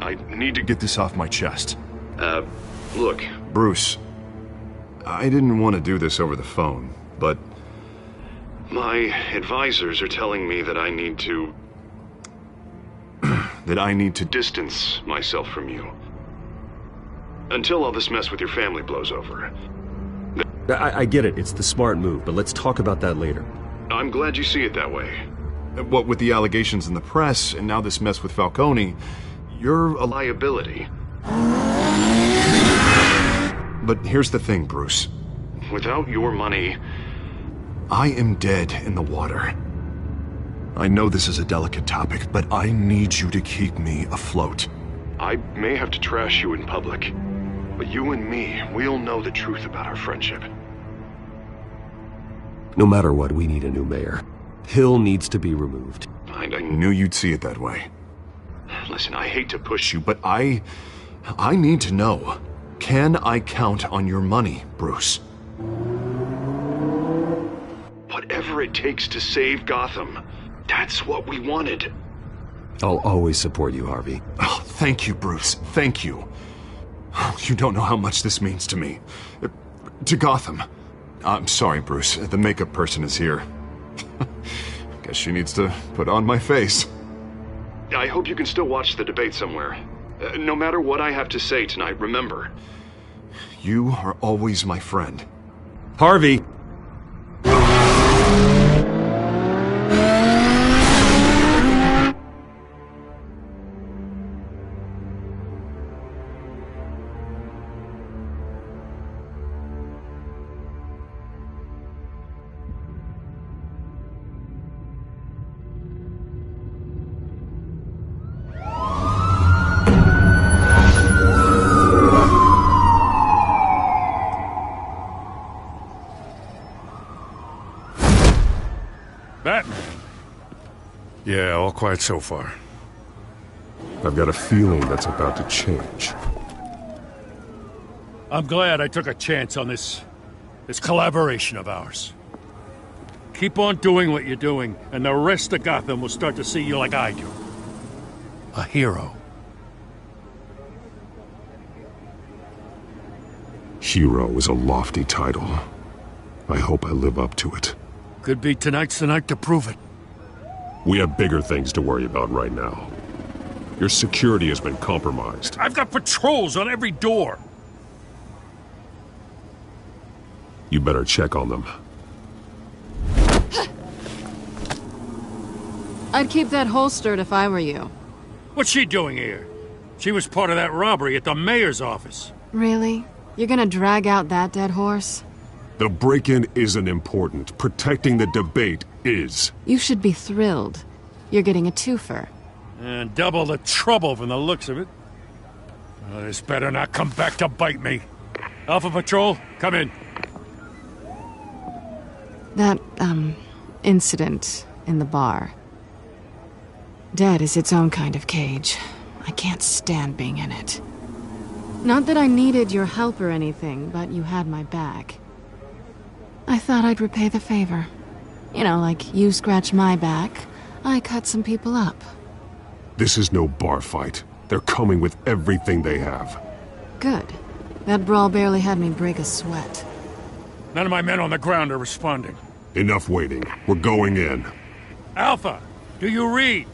I need to get this off my chest. Look, Bruce, I didn't want to do this over the phone, but my advisors are telling me that I need to... that I need to distance myself from you. Until all this mess with your family blows over. I get it. It's the smart move, but let's talk about that later. I'm glad you see it that way. What with the allegations in the press, and now this mess with Falcone, you're a liability. But here's the thing, Bruce. Without your money, I am dead in the water. I know this is a delicate topic, but I need you to keep me afloat. I may have to trash you in public, but you and me, we'll know the truth about our friendship. No matter what, we need a new mayor. Hill needs to be removed. I knew you'd see it that way. Listen, I hate to push you, but I need to know. Can I count on your money, Bruce? Whatever it takes to save Gotham, that's what we wanted. I'll always support you, Harvey. Oh, thank you, Bruce. Thank you. You don't know how much this means to me. To Gotham. I'm sorry, Bruce. The makeup person is here. Guess she needs to put on my face. I hope you can still watch the debate somewhere. No matter what I have to say tonight, remember, you are always my friend. Harvey! Batman. Yeah, all quiet so far. I've got a feeling that's about to change. I'm glad I took a chance on this collaboration of ours. Keep on doing what you're doing, and the rest of Gotham will start to see you like I do. A hero. Hero is a lofty title. I hope I live up to it. Could be tonight's the night to prove it. We have bigger things to worry about right now. Your security has been compromised. I've got patrols on every door. You better check on them. I'd keep that holstered if I were you. What's she doing here? She was part of that robbery at the mayor's office. Really? You're gonna drag out that dead horse? The break-in isn't important. Protecting the debate is. You should be thrilled. You're getting a twofer. And double the trouble from the looks of it. This better not come back to bite me. Alpha Patrol, come in. That, incident in the bar. Dead is its own kind of cage. I can't stand being in it. Not that I needed your help or anything, but you had my back. I thought I'd repay the favor. You know, like you scratch my back, I cut some people up. This is no bar fight. They're coming with everything they have. Good. That brawl barely had me break a sweat. None of my men on the ground are responding. Enough waiting. We're going in. Alpha, do you read?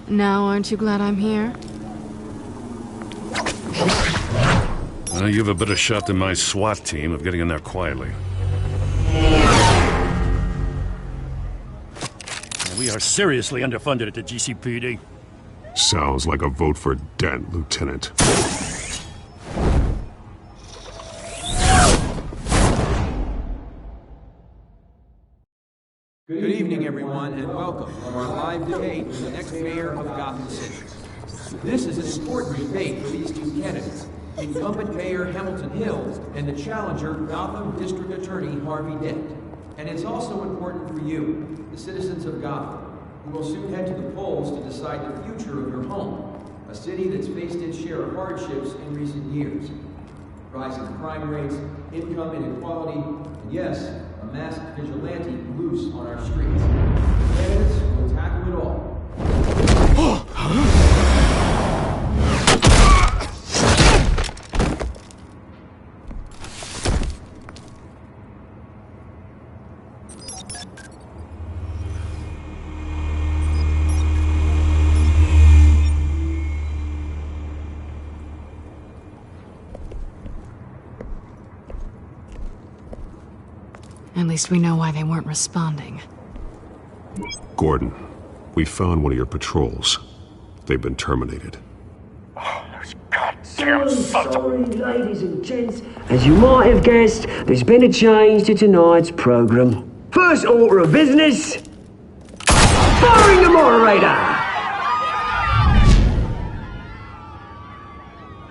Now, aren't you glad I'm here? Well, you have a better shot than my SWAT team of getting in there quietly. We are seriously underfunded at the GCPD. Sounds like a vote for Dent, Lieutenant. Good evening, everyone, and welcome to our live debate with the next mayor of Gotham City. This is an important debate for these two candidates, incumbent Mayor Hamilton Hill and the challenger Gotham District Attorney Harvey Dent. And it's also important for you, the citizens of Gotham, who will soon head to the polls to decide the future of your home, a city that's faced its share of hardships in recent years. Rising crime rates, income inequality, and yes, a masked vigilante loose on our streets. The candidates will tackle it all. At least we know why they weren't responding. Gordon, we found one of your patrols. They've been terminated. So sorry, ladies and gents. As you might have guessed, there's been a change to tonight's program. First order of business, firing the moderator!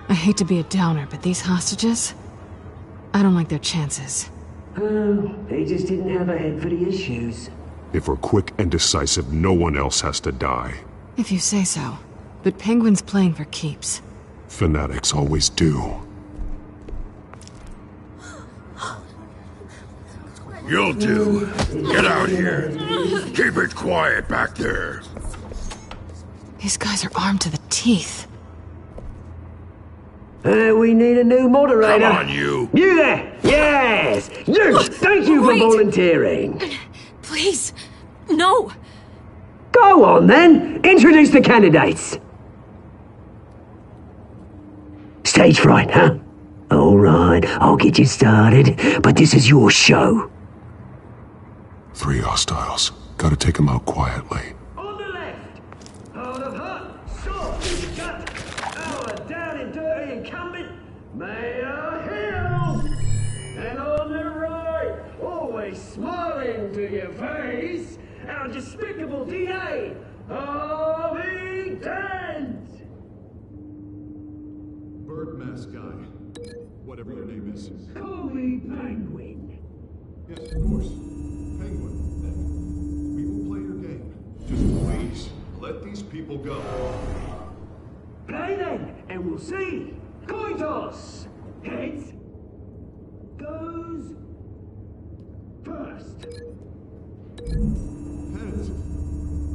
I hate to be a downer, but these hostages? I don't like their chances. Oh, they just didn't have a head for the issues. If we're quick and decisive, no one else has to die. If you say so. But Penguin's playing for keeps. Fanatics always do. You'll do. Get out here. Keep it quiet back there. These guys are armed to the teeth. We need a new moderator. Come on, you. You there! Yes! You! Thank you for volunteering. Please, no. Go on, then. Introduce the candidates. Stage fright, huh? All right, I'll get you started, but this is your show. 3 hostiles. Gotta take them out quietly. On the left, hard of hut, soft and gut, our down and dirty incumbent, Mayor Hill. And on the right, always smiling to your face, our despicable DA, Harvey Dent. Bird mask guy. Whatever your name is. Call me Penguin. Yes, of course. Penguin. We will play your game. Just please, let these people go. Play then, and we'll see. Coin toss. Heads goes first.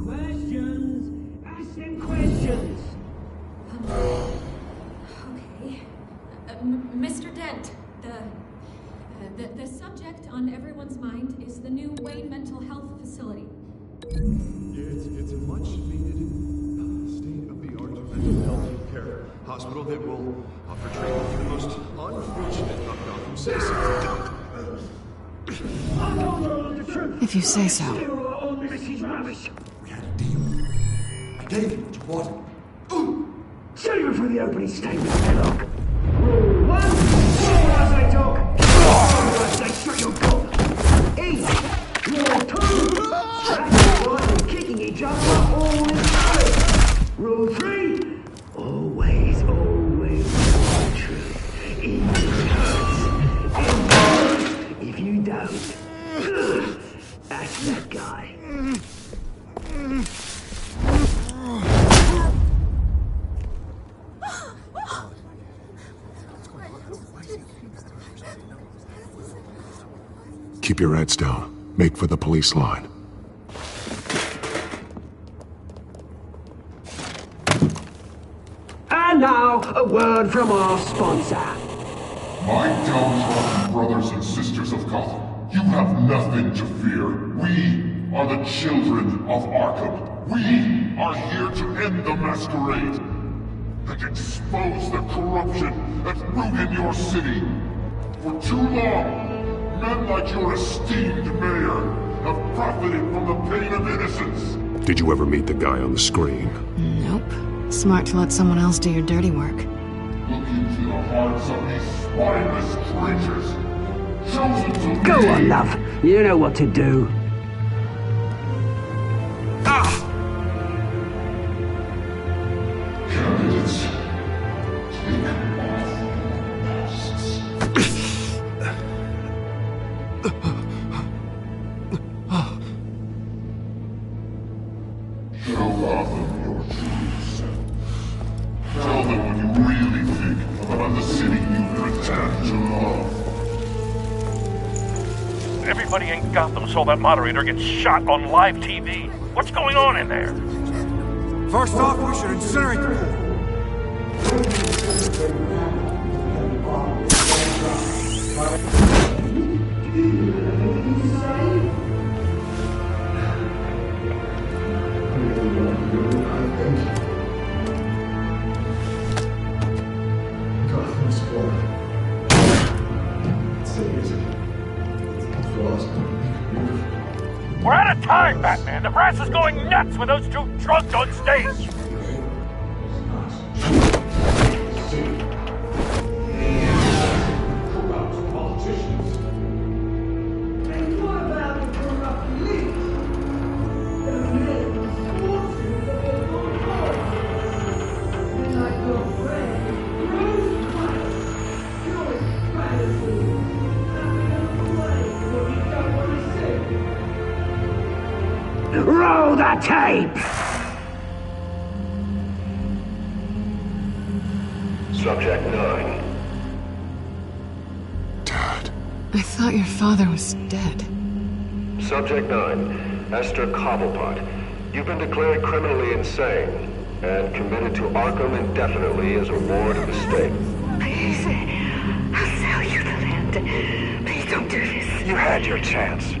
Questions! Ask them questions! Okay. Mr. Dent, the subject on everyone's mind is the new Wayne Mental Health Facility. It's a much-needed state-of-the-art mental health care hospital that will offer treatment for the most unfortunate of Gotham citizens. If you say so. We had a deal. I gave you what you wanted. Save it for the opening statement, Belloc. Rule 1, roll as I talk. Roll as I strut your cock. Eat. Rule 2, scratching right and kicking each other all in place. Rule 3, always tell the truth. Even if it hurts. If you don't, that's that guy. Keep your heads down. Make for the police line. And now, a word from our sponsor. My downtrodden brothers and sisters of Gotham, you have nothing to fear. We are the children of Arkham. We are here to end the masquerade and expose the corruption that ruined your city. For too long, men like your esteemed mayor have profited from the pain of innocence. Did you ever meet the guy on the screen? Nope. Smart to let someone else do your dirty work. Look into the hearts of these spineless creatures, chosen to Go lead. on, love. You know what to do. Candidates, take off masks. Show Gotham your true self. Tell them what you really think about the city you pretend to love. Everybody in Gotham saw that moderator get shot on live TV. What's going on in there? First off, we should incinerate the pool. We're out of time, Batman. The brass is going nuts with those two drunks on stage. Roll the tape! Subject 9. I thought your father was dead. Subject 9, Esther Cobblepot. You've been declared criminally insane and committed to Arkham indefinitely as a ward of the state. Please, I'll sell you the land. Please don't do this. You had your chance.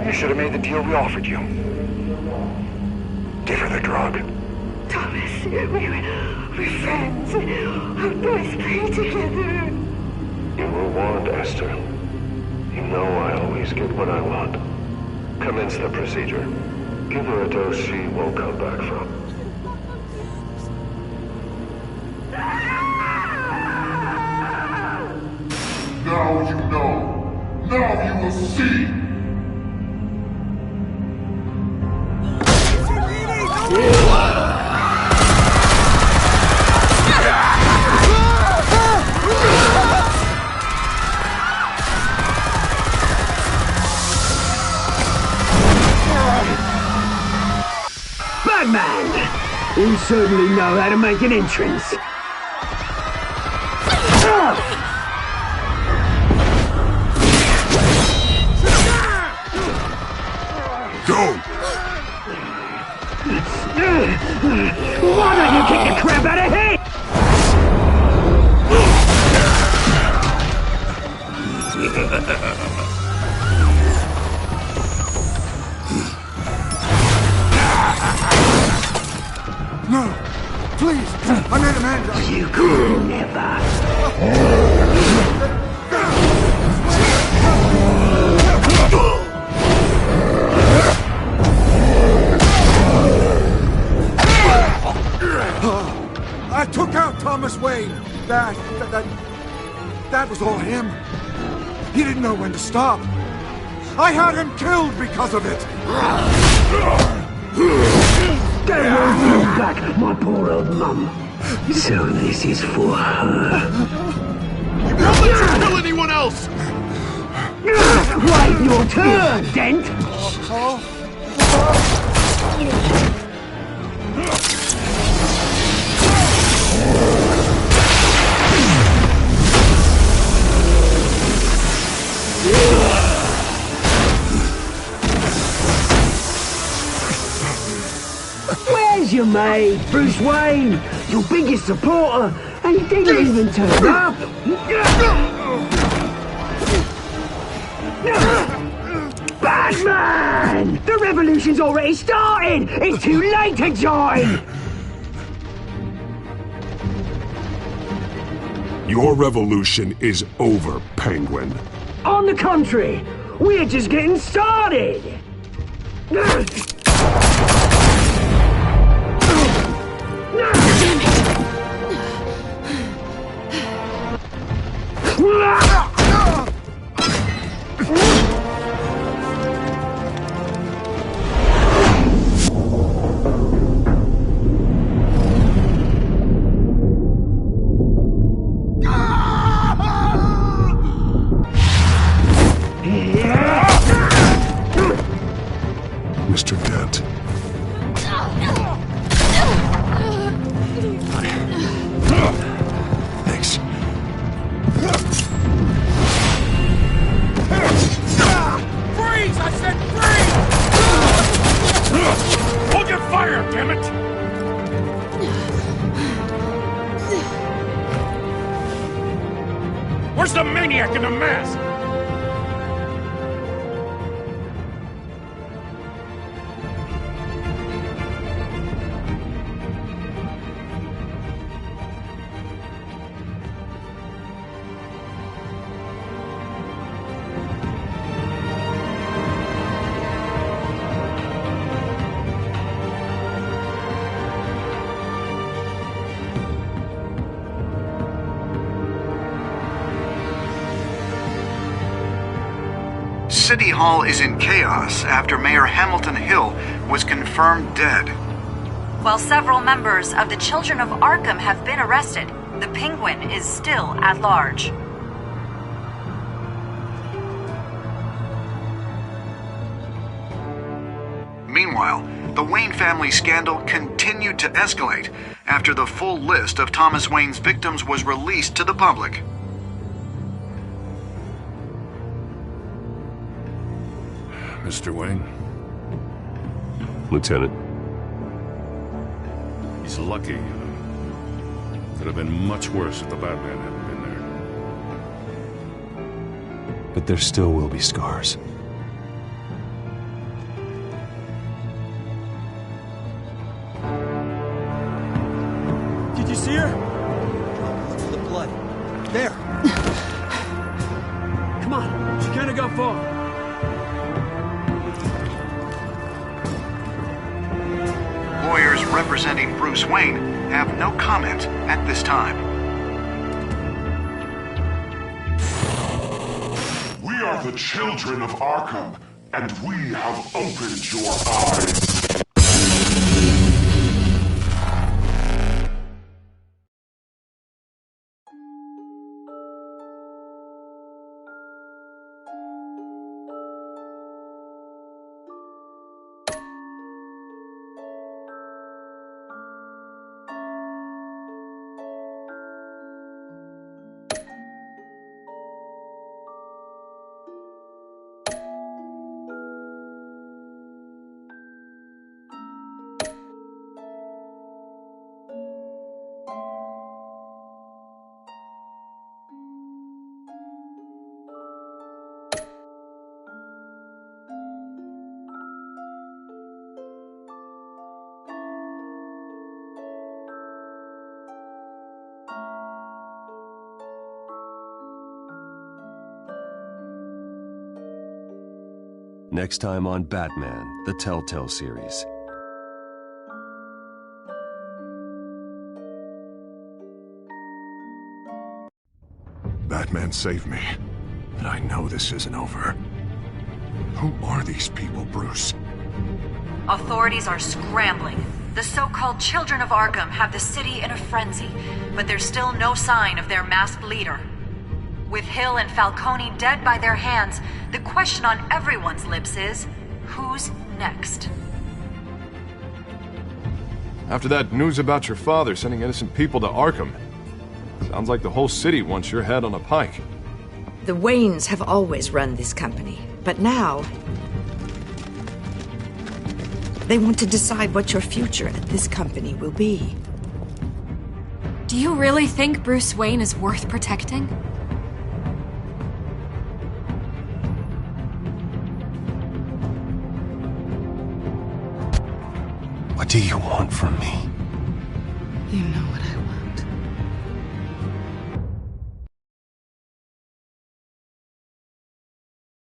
You should have made the deal we offered you. Give her the drug. Thomas, we're friends. Our boys play together. You were warned, Esther. You know I always get what I want. Commence the procedure. Give her a dose she won't come back from. Now you know. Now you will see. Batman! You certainly know how to make an entrance. Go! No! Please! I made Amanda! You could never. I took out Thomas Wayne. That was all him. He didn't know when to stop. I had him killed because of it. Don't want you back, my poor old mum. So this is for her. You won't let you kill anyone else! Wait your turn, Dent! Where's your mate, Bruce Wayne? Your biggest supporter, and he didn't even turn up. Batman! The revolution's already started! It's too late to join! Your revolution is over, Penguin. On the contrary, we're just getting started! Mr. Dent. Thanks. Freeze! I said freeze! Hold your fire, damn it! Where's the maniac in the mask? City Hall is in chaos after Mayor Hamilton Hill was confirmed dead. While several members of the Children of Arkham have been arrested, the Penguin is still at large. Meanwhile, the Wayne family scandal continued to escalate after the full list of Thomas Wayne's victims was released to the public. Mr. Wayne? Lieutenant. He's lucky. Could have been much worse if the Batman hadn't been there. But there still will be scars. Did you see her? Look for the blood. There. Come on, she can't have got far. Lawyers representing Bruce Wayne have no comment at this time. We are the children of Arkham, and we have opened your eyes. Next time on Batman, the Telltale series. Batman saved me, but I know this isn't over. Who are these people, Bruce? Authorities are scrambling. The so-called Children of Arkham have the city in a frenzy, but there's still no sign of their masked leader. With Hill and Falcone dead by their hands, the question on everyone's lips is, who's next? After that news about your father sending innocent people to Arkham, sounds like the whole city wants your head on a pike. The Waynes have always run this company, but now they want to decide what your future at this company will be. Do you really think Bruce Wayne is worth protecting? What do you want from me? You know what I